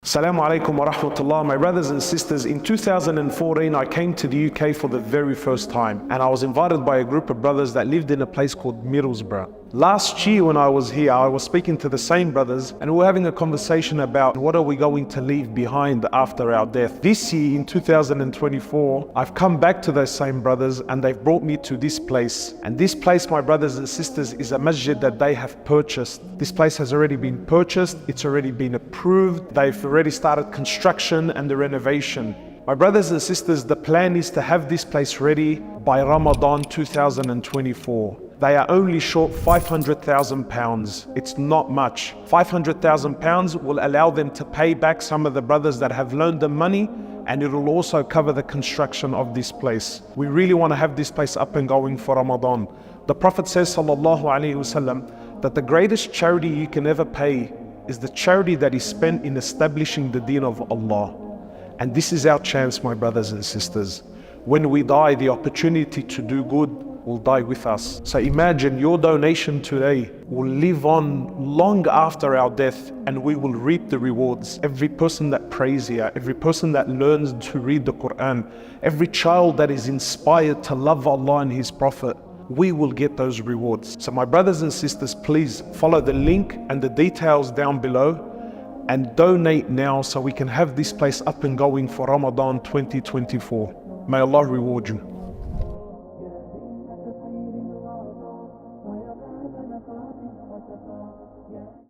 Assalamu alaikum wa rahmatullah. My brothers and sisters, in 2014 I came to the UK for the very first time, and I was invited by a group of brothers that lived in a place called Middlesbrough. Last year when I was here, I was speaking to the same brothers and we were having a conversation about what are we going to leave behind after our death. This year in 2024, I've come back to those same brothers and they've brought me to this place. And this place, my brothers and sisters, is a masjid that they have purchased. This place has already been purchased, it's already been approved, they've already started construction and the renovation. My brothers and sisters, the plan is to have this place ready by Ramadan 2024. They are only short £500,000. It's not much. £500,000 will allow them to pay back some of the brothers that have loaned them money, and it will also cover the construction of this place. We really want to have this place up and going for Ramadan. The Prophet says, sallallahu alaihi wasallam, that the greatest charity you can ever pay is the charity that is spent in establishing the deen of Allah. And this is our chance, my brothers and sisters. When we die, the opportunity to do good will die with us. So imagine your donation today will live on long after our death, and we will reap the rewards. Every person that prays here, every person that learns to read the Quran, every child that is inspired to love Allah and His Prophet, we will get those rewards. So my brothers and sisters, please follow the link and the details down below and donate now so we can have this place up and going for Ramadan 2024. May Allah reward you.